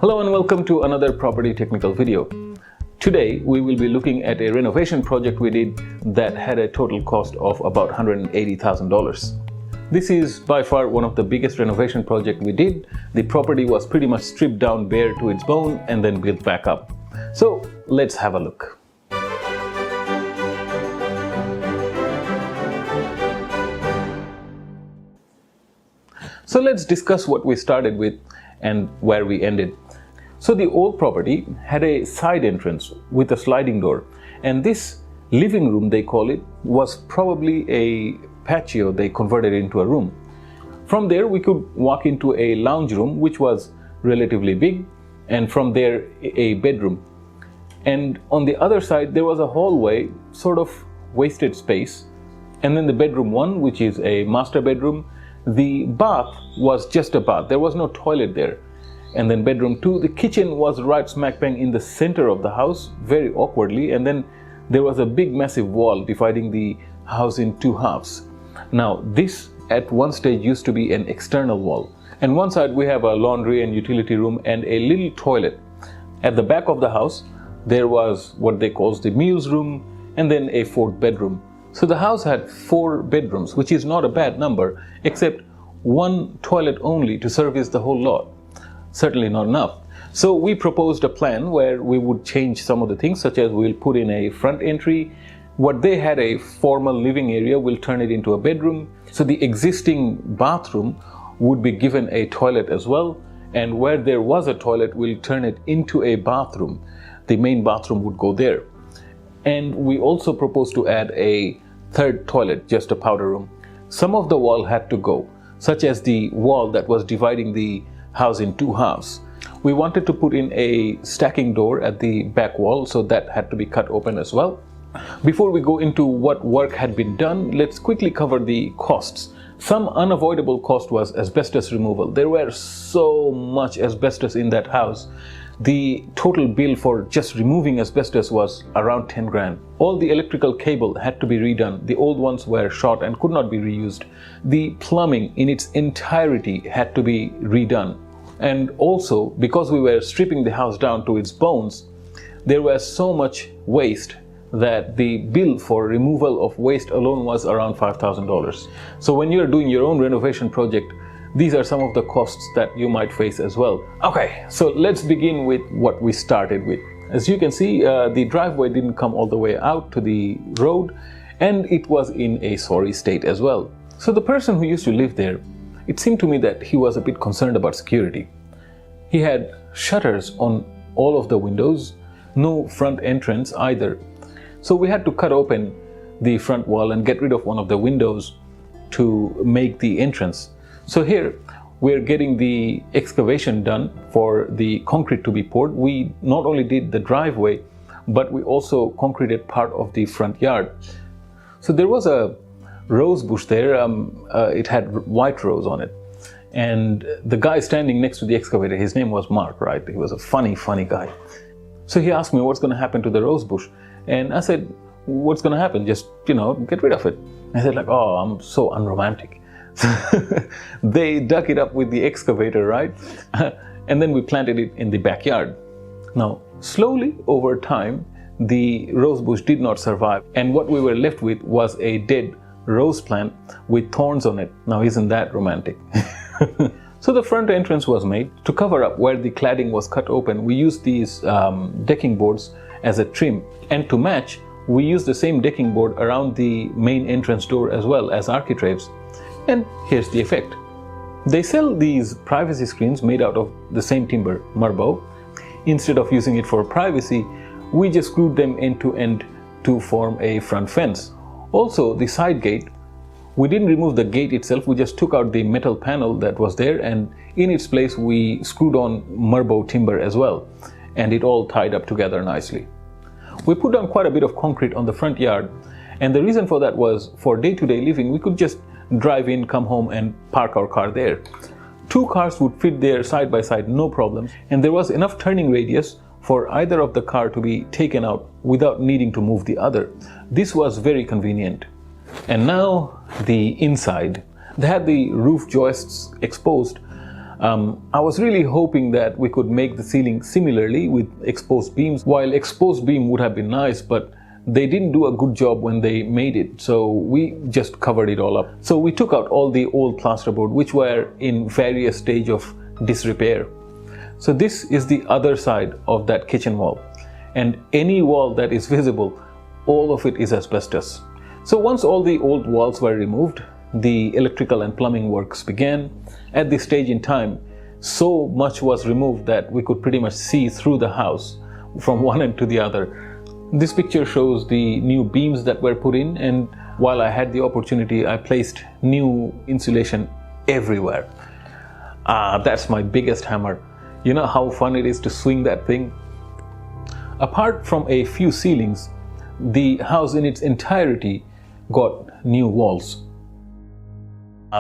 Hello and welcome to another property technical video. Today we will be looking at a renovation project we did that had a total cost of about $180,000. This is by far one of the biggest renovation project we did. The property was pretty much stripped down bare to its bone and then built back up. So let's have a look. So let's discuss what we started with and where we ended. So the old property had a side entrance with a sliding door, and this living room, they call it, was probably a patio they converted into a room. From there we could walk into a lounge room which was relatively big, and from there a bedroom. And on the other side there was a hallway, sort of wasted space, and then the bedroom 1, which is a master bedroom. The bath was just a bath, there was no toilet there. And then bedroom 2, the kitchen was right smack bang in the center of the house, very awkwardly, and then there was a big massive wall dividing the house in two halves. Now this at one stage used to be an external wall, and one side we have a laundry and utility room and a little toilet. At the back of the house there was what they call the meals room and then a 4th bedroom. So the house had 4 bedrooms, which is not a bad number, except one toilet only to service the whole lot. Certainly not enough. So we proposed a plan where we would change some of the things, such as we'll put in a front entry. What they had a formal living area, we'll turn it into a bedroom. So the existing bathroom would be given a toilet as well, and where there was a toilet, we'll turn it into a bathroom. The main bathroom would go there. And we also proposed to add a 3rd toilet, just a powder room. Some of the wall had to go, such as the wall that was dividing the house in two halves. We wanted to put in a stacking door at the back wall, so that had to be cut open as well. Before we go into what work had been done, let's quickly cover the costs. Some unavoidable cost was asbestos removal. There were so much asbestos in that house. The total bill for just removing asbestos was around 10 grand. All the electrical cable had to be redone. The old ones were short and could not be reused. The plumbing in its entirety had to be redone. And also, because we were stripping the house down to its bones, there was so much waste that the bill for removal of waste alone was around $5,000. So when you're doing your own renovation project, these are some of the costs that you might face as well. Okay, so let's begin with what we started with. As you can see, the driveway didn't come all the way out to the road, and it was in a sorry state as well. So the person who used to live there, it seemed to me that he was a bit concerned about security. He had shutters on all of the windows, no front entrance either. So we had to cut open the front wall and get rid of one of the windows to make the entrance. So here we're getting the excavation done for the concrete to be poured. We not only did the driveway, but we also concreted part of the front yard. So there was a rose bush there. It had white rose on it. And the guy standing next to the excavator, his name was Mark, right? He was a funny guy. So he asked me what's going to happen to the rose bush. And I said, what's going to happen? Just, get rid of it. I said oh, I'm so unromantic. They dug it up with the excavator, right? And then we planted it in the backyard. Now, slowly over time, the rose bush did not survive, and what we were left with was a dead rose plant with thorns on it. Now, isn't that romantic? So the front entrance was made. To cover up where the cladding was cut open, we used these decking boards as a trim, and to match, we used the same decking board around the main entrance door as well as architraves. And here's the effect. They sell these privacy screens made out of the same timber, marble. Instead of using it for privacy, we just screwed them end to end to form a front fence. Also, the side gate, we didn't remove the gate itself, we just took out the metal panel that was there, and in its place we screwed on marble timber as well, and it all tied up together nicely. We put down quite a bit of concrete on the front yard, and the reason for that was for day-to-day living, we could just drive in, come home and park our car there. 2 cars would fit there side by side, no problem, and there was enough turning radius for either of the car to be taken out without needing to move the other. This was very convenient. And now the inside. They had the roof joists exposed. I was really hoping that we could make the ceiling similarly with exposed beams. While exposed beam would have been nice, but they didn't do a good job when they made it, so we just covered it all up. So we took out all the old plasterboard which were in various stage of disrepair. So this is the other side of that kitchen wall, and any wall that is visible, all of it is asbestos. So once all the old walls were removed, the electrical and plumbing works began. At this stage in time, so much was removed that we could pretty much see through the house from one end to the other. This picture shows the new beams that were put in, and while I had the opportunity, I placed new insulation everywhere. That's my biggest hammer. You know how fun it is to swing that thing? Apart from a few ceilings, the house in its entirety got new walls.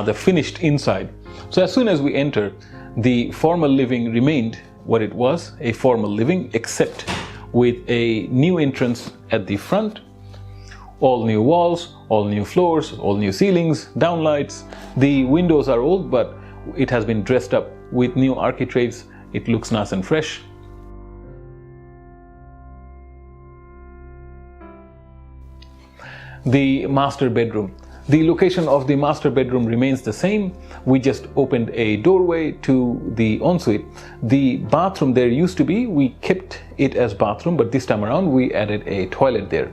The finished inside. So as soon as we enter, the formal living remained what it was, a formal living, except with a new entrance at the front, all new walls, all new floors, all new ceilings, downlights. The windows are old, but it has been dressed up with new architraves. It looks nice and fresh. The master bedroom. The location of the master bedroom remains the same. We just opened a doorway to the ensuite. The bathroom there used to be, we kept it as bathroom, but this time around we added a toilet there.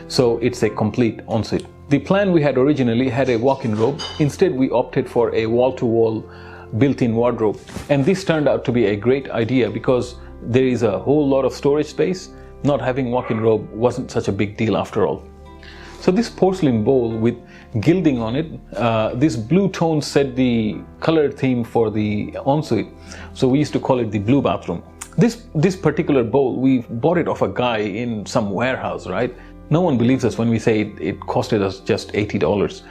So it's a complete ensuite. The plan we had originally had a walk-in robe. Instead we opted for a wall-to-wall built-in wardrobe. And this turned out to be a great idea because there is a whole lot of storage space. Not having walk-in robe wasn't such a big deal after all. So this porcelain bowl with gilding on it, this blue tone set the color theme for the ensuite. So we used to call it the blue bathroom. This particular bowl, we bought it off a guy in some warehouse, right? No one believes us when we say it costed us just $80.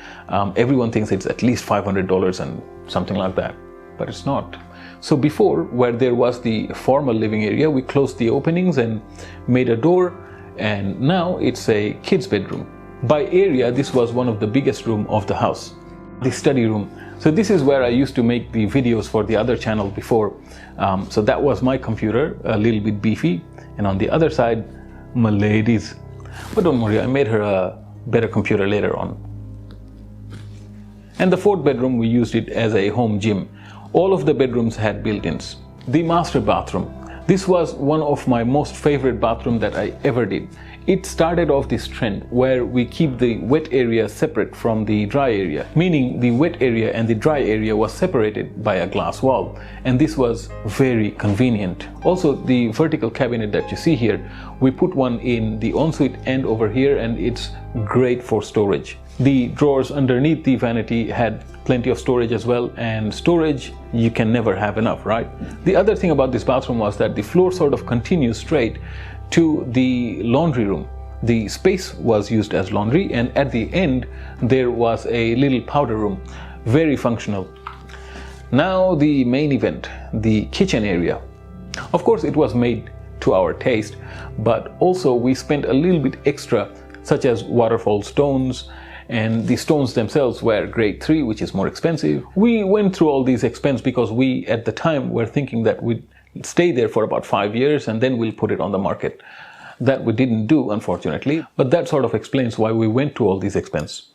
Everyone thinks it's at least $500 and something like that, but it's not. So before, where there was the formal living area, we closed the openings and made a door, and now it's a kid's bedroom. By area, this was one of the biggest rooms of the house, the study room. So this is where I used to make the videos for the other channel before. So that was my computer, a little bit beefy, and on the other side, my lady's. But don't worry, I made her a better computer later on. And the fourth bedroom, we used it as a home gym. All of the bedrooms had built-ins. The master bathroom. This was one of my most favorite bathrooms that I ever did. It started off this trend where we keep the wet area separate from the dry area, meaning the wet area and the dry area was separated by a glass wall, and this was very convenient. Also, the vertical cabinet that you see here, we put one in the ensuite and over here, and it's great for storage. The drawers underneath the vanity had plenty of storage as well, and storage, you can never have enough, right? The other thing about this bathroom was that the floor sort of continues straight to the laundry room. The space was used as laundry, and at the end there was a little powder room, very functional. Now the main event, the kitchen area. Of course it was made to our taste, but also we spent a little bit extra, such as waterfall stones, and the stones themselves were grade 3, which is more expensive. We went through all these expenses because we at the time were thinking that we'd stay there for about 5 years and then we'll put it on the market. That we didn't do, unfortunately, but that sort of explains why we went to all these expenses.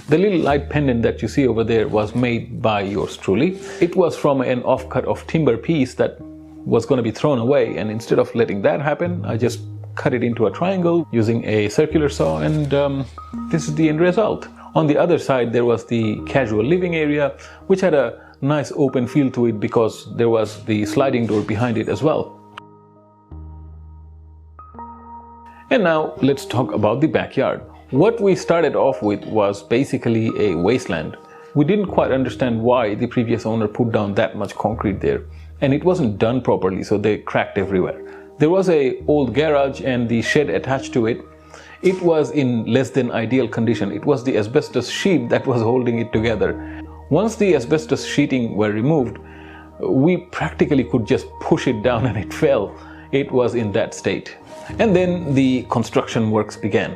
The little light pendant that you see over there was made by yours truly. It was from an offcut of timber piece that was going to be thrown away, and instead of letting that happen, I just cut it into a triangle using a circular saw, and this is the end result. On the other side there was the casual living area, which had a nice open feel to it because there was the sliding door behind it as well. And now let's talk about the backyard. What we started off with was basically a wasteland. We didn't quite understand why the previous owner put down that much concrete there, and it wasn't done properly, so they cracked everywhere. There was an old garage and the shed attached to it. It was in less than ideal condition. It was the asbestos sheet that was holding it together. Once the asbestos sheeting were removed, we practically could just push it down and it fell. It was in that state. And then the construction works began.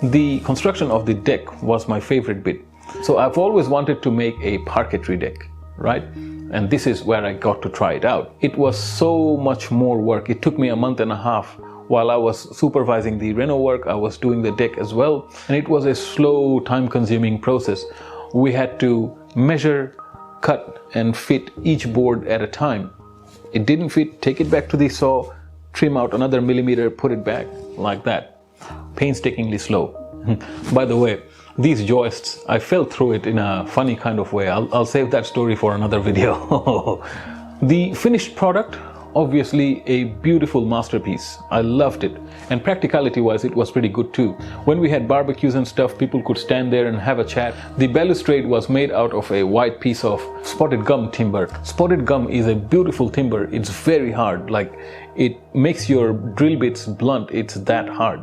The construction of the deck was my favorite bit. So I've always wanted to make a parquetry deck, right? And this is where I got to try it out. It was so much more work. It took me a month and a half. While I was supervising the reno work, I was doing the deck as well. And it was a slow, time-consuming process. We had to measure, cut, and fit each board at a time. It didn't fit, take it back to the saw, trim out another millimeter, put it back, like that. Painstakingly slow. By the way, these joists, I fell through it in a funny kind of way. I'll save that story for another video. The finished product, obviously a beautiful masterpiece. I loved it. And practicality wise, it was pretty good too. When we had barbecues and stuff, people could stand there and have a chat. The balustrade was made out of a white piece of spotted gum timber. Spotted gum is a beautiful timber. It's very hard. Like, it makes your drill bits blunt. It's that hard.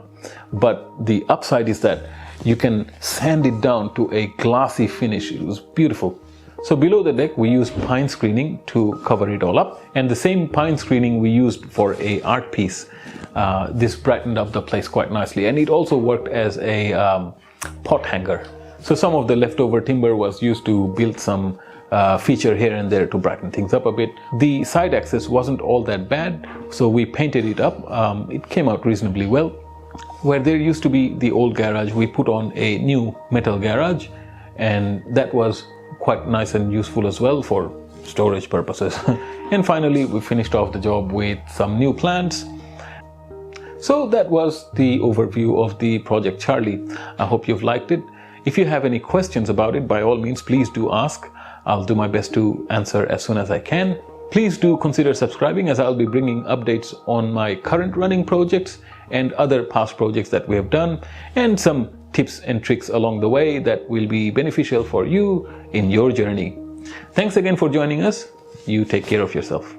But the upside is that you can sand it down to a glossy finish. It was beautiful. So below the deck, we used pine screening to cover it all up. And the same pine screening we used for a art piece. This brightened up the place quite nicely. And it also worked as a pot hanger. So some of the leftover timber was used to build some feature here and there to brighten things up a bit. The side access wasn't all that bad, so we painted it up. It came out reasonably well. Where there used to be the old garage, we put on a new metal garage, and that was quite nice and useful as well for storage purposes. And finally, we finished off the job with some new plants. So that was the overview of the Project Charlie. I hope you've liked it. If you have any questions about it, by all means, please do ask. I'll do my best to answer as soon as I can. Please do consider subscribing, as I'll be bringing updates on my current running projects and other past projects that we have done, and some tips and tricks along the way that will be beneficial for you in your journey. Thanks again for joining us. You take care of yourself.